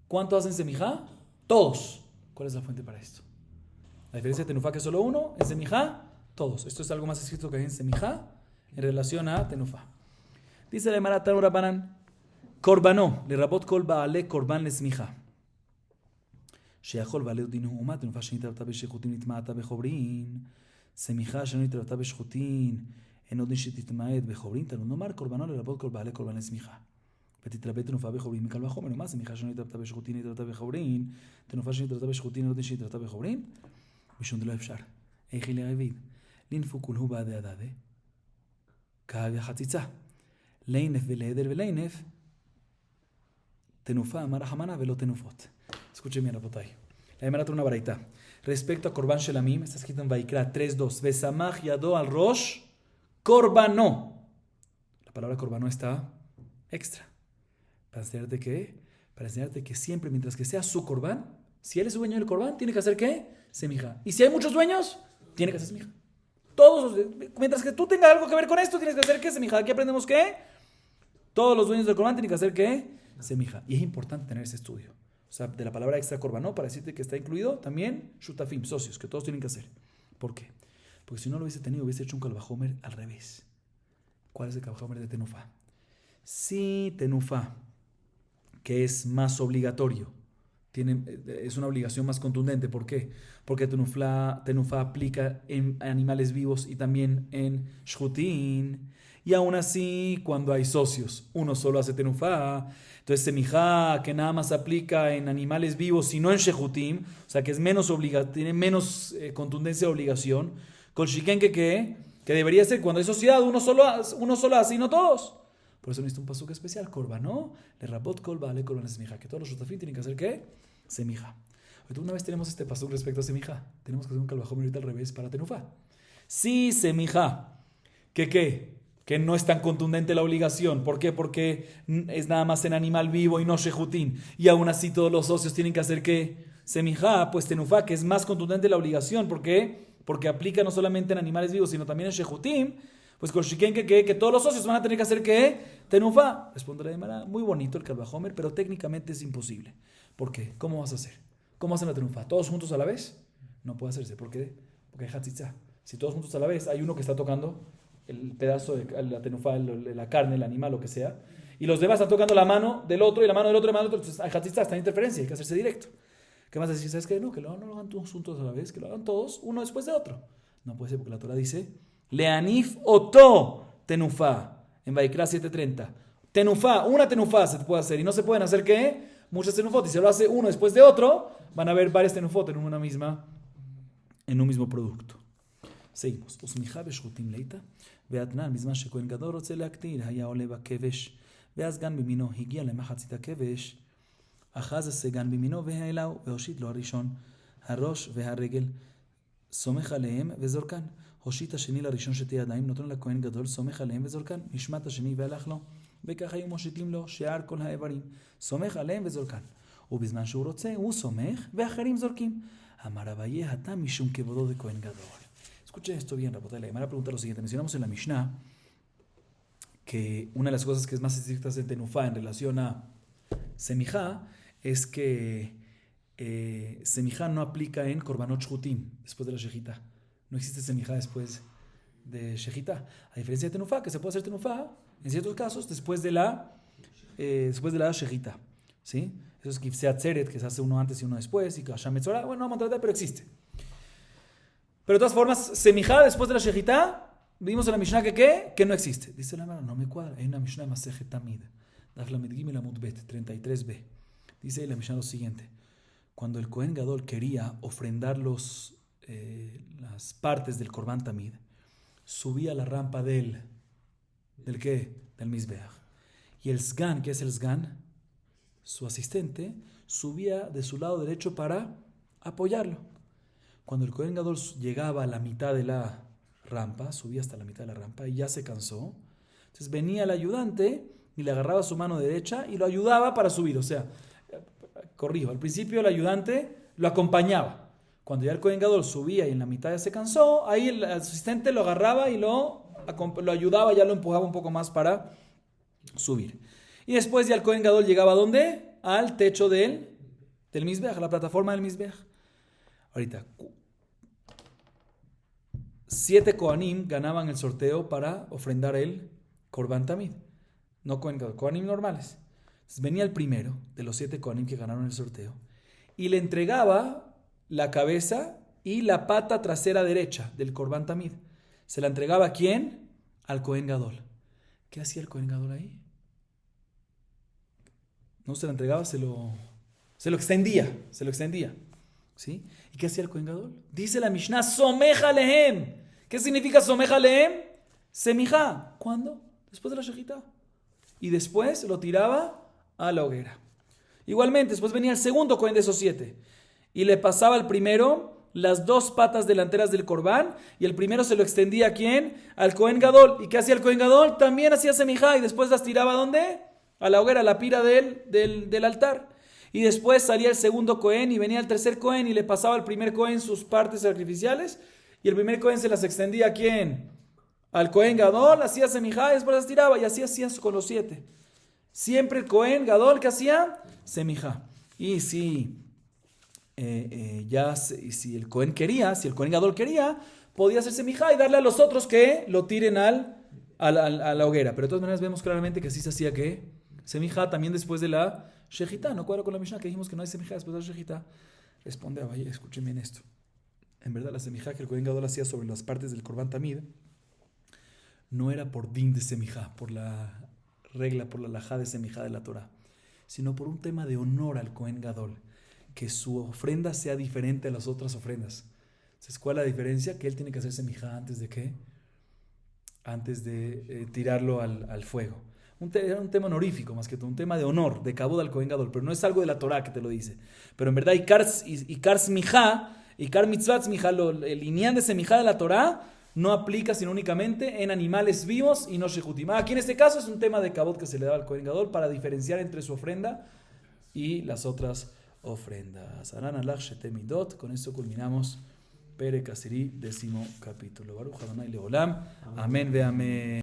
¿cuánto hacen semijá? Todos. ¿Cuál es la fuente para esto? La diferencia de tenufá, que es solo uno, en semijá, todos. Esto es algo más escrito que hay en semijá en relación a tenufá. Dice la Gemara Tanu Rabbanan, korbanó, le rabot kol baale korban le semijá. שיכול בעלי דין אומה, תנופה שנתרבתה בשחוטין נטמעתה בחוברין, סמיכה שלא נתרבתה בשחוטין, אין עוד דין שתתמעט בחוברין, תנו נאמר קורבנו לרבות כל בעלי קורבן לסמיכה. ותתרבה תנופה בחוברין מקל וחומר, ומה סמיכה שלא נתרבתה בשחוטין נתרבתה בחוברין, תנופה שנתרבתה בשחוטין אין עוד דין שנתרבתה בחוברין, משום דלא אפשר. איך היא להבין? לנפו כולהו בעדי הדדה, כאב יחציצה, לינף ולהדר ולינף, תנופה אמר החמנה ולא תנופות. Escuchen bien, Rabotay. La Gemara trae una baraita. Respecto a Korban Shelamim, está escrito en Vaikra 3.2. Besamach yado al rosh korbanó. La palabra korbanó está extra. Para enseñarte que, siempre, mientras que sea su korban, si él es dueño del korban, tiene que hacer ¿qué? Semija. Y si hay muchos dueños, tiene que hacer semija. Todos, mientras que tú tengas algo que ver con esto, tienes que hacer ¿qué? Semija. Aquí aprendemos que todos los dueños del korban tienen que hacer ¿qué? Semija. Y es importante tener ese estudio. O sea, de la palabra extra korbanó, para decirte que está incluido también shutafim, socios, que todos tienen que hacer. ¿Por qué? Porque si no lo hubiese tenido, hubiese hecho un kalvajomer al revés. ¿Cuál es el kalvajomer de tenufá? Si tenufá, que es más obligatorio, es una obligación más contundente. ¿Por qué? Porque tenufá aplica en animales vivos y también en shchutín. Y aún así, cuando hay socios, uno solo hace tenufá. Entonces, semijá, que nada más aplica en animales vivos y no en shehutim, o sea, que es tiene menos contundencia de obligación. Con shiken que debería ser cuando hay sociedad, uno solo hace y no todos. Por eso necesita un pasuk especial, korbanó, le rabot kol baale korban semijá, que todos los shutafim tienen que hacer ¿qué? Semijá. Ahorita una vez tenemos este pasuk respecto a semijá. Tenemos que hacer un kalvajomer ahorita al revés para tenufá. Sí, semijá, que no es tan contundente la obligación. ¿Por qué? Porque es nada más en animal vivo y no shehutín. Y aún así todos los socios tienen que hacer ¿qué? Semijá, pues tenufá, que es más contundente la obligación. ¿Por qué? Porque aplica no solamente en animales vivos, sino también en shehutín. Pues con shiken que todos los socios van a tener que hacer ¿qué? Tenufá. Responde la Gemara, muy bonito el kalvajomer, pero técnicamente es imposible. ¿Por qué? ¿Cómo vas a hacer? ¿Cómo hacen la tenufá? ¿Todos juntos a la vez? No puede hacerse. ¿Por qué? Porque hay hatzitza. Si todos juntos a la vez, hay uno que está tocando el pedazo de la tenufá, la carne, el animal, lo que sea, y los demás están tocando la mano del otro, y la mano del otro, y la mano del otro. Entonces hay hatzitza, está en interferencia, hay que hacerse directo. ¿Qué más decir? ¿Sabes qué? No, que no lo hagan todos juntos a la vez, que lo hagan todos, uno después de otro. No puede ser, porque la Torah dice, Leanif oto tenufá, en Vaikra 7:30. Tenufá, una tenufá se puede hacer, y no se pueden hacer, ¿qué? Muchas tenufot, y si lo hace uno después de otro, van a haber varias tenufot en un mismo producto. seguimos. וסמיכה בשחוטים ליטא, ואתנן בזמן שכהן גדול רוצה להקטיר, היה עולה בכבש, ואז גן במינו הגיע למחצית הכבש, אחז הסגן במינו והעלהו, והושיט לו הראשון, הראש והרגל, סומך עליהם וזורקן. הושיט השני לראשון שתי ידיים, נותן לכהן גדול, סומך עליהם וזורקן. נשמט השני והלך לו, וכך היו מושיטים לו שאר כל האיברים, סומך עליהם וזורקן. ובזמן שהוא רוצה, הוא סומך, ואחרים זורקים. אמר אביי, התם משום כבודו דכהן גדול. Escuchen esto bien, Rabotay. La Gemara pregunta lo siguiente. Mencionamos en la Mishnah que una de las cosas que es más estrictas en Tenufá en relación a Semijá es que Semijá no aplica en Korbanot Shchutim, después de la Shejitá. No existe Semijá después de Shejitá. A diferencia de Tenufá, que se puede hacer Tenufá en ciertos casos después de la Shejitá. ¿Sí? Eso es Kifsei Atzeret, que se hace uno antes y uno después, y Kasham Metzorah. Bueno, no vamos a tratar, pero existe. Pero de todas formas, semijá después de la shejitá Vimos en la Mishnah que ¿qué? Que no existe. Dice la Gemara, no me cuadra. Hay una Mishnah Masejet Tamid. Daf Lamed Gimel Amud Bet, 33b. Dice la Mishnah lo siguiente. Cuando el Kohen Gadol quería ofrendar las partes del Korban Tamid, subía la rampa ¿del qué? Del Mizbeach. Y el Sgan, ¿qué es el Sgan? Su asistente, subía de su lado derecho para apoyarlo. Cuando el Kohen Gadol llegaba a la mitad de la rampa, subía hasta la mitad de la rampa y ya se cansó, entonces venía el ayudante y le agarraba su mano derecha y lo ayudaba para subir. O sea, corrijo, al principio el ayudante lo acompañaba. Cuando ya el Kohen Gadol subía y en la mitad ya se cansó, ahí el asistente lo agarraba y lo ayudaba, ya lo empujaba un poco más para subir. Y después ya el Kohen Gadol llegaba ¿a dónde? Al techo del Mizbeach, a la plataforma del Mizbeach. Ahorita, 7 Kohanim ganaban el sorteo para ofrendar el Korban Tamid. No Kohen Gadol, Kohanim normales. Entonces venía el primero de los 7 Kohanim que ganaron el sorteo y le entregaba la cabeza y la pata trasera derecha del Korban Tamid. ¿Se la entregaba a quién? Al Kohen Gadol. ¿Qué hacía el Kohen Gadol ahí? No se la entregaba, se lo extendía. ¿Sí? ¿Y qué hacía el Kohen Gadol? Dice la Mishnah, Someja lehem. ¿Qué significa Someja lehem? Semijá. ¿Cuándo? Después de la shejitá. Y después lo tiraba a la hoguera. Igualmente, después venía el segundo Kohen de esos 7 y le pasaba al primero las 2 patas delanteras del Korban y el primero se lo extendía ¿a quién? Al Kohen Gadol. ¿Y qué hacía el Kohen Gadol? También hacía semijá y después las tiraba ¿a dónde? A la hoguera, a la pira del altar. Y después salía el segundo Kohen y venía el tercer Kohen y le pasaba al primer Kohen sus partes sacrificiales y el primer Kohen se las extendía ¿a quién? Al Kohen Gadol, hacía semijá y después las tiraba y así hacías con los 7. Siempre el Kohen Gadol que hacía semijá. Y si si el Kohen Gadol quería, podía hacer semijá y darle a los otros que lo tiren a la hoguera. Pero de todas maneras vemos claramente que así se hacía que semijá también después de la shejitá. No cuadra con la Mishnah que dijimos que no hay semijá después de la shejitá. Responde a Abaye, escuchen bien esto. En verdad la semijá que el Kohen Gadol hacía sobre las partes del Korban Tamid no era por din de semijá, por la regla, por la halajá de semijá de la Torah, sino por un tema de honor al Kohen Gadol, que su ofrenda sea diferente a las otras ofrendas. Entonces, ¿cuál es la diferencia? Que él tiene que hacer semijá antes de ¿qué? Antes de tirarlo al fuego. Era un tema honorífico, más que todo, un tema de honor, de kabod al Kohen Gadol, pero no es algo de la Torah que te lo dice. Pero en verdad, Ikar Smijá, Ikar Mitzvat Smijá, el inyan de semijá de la Torah, no aplica sino únicamente en animales vivos y no shehutim. Aquí en este caso es un tema de kabod que se le da al Kohen Gadol para diferenciar entre su ofrenda y las otras ofrendas. Aran alach shetemidot. Con esto culminamos Perek Asiri, 10º capítulo. Baruch Adonai Leolam. Amén ve amén.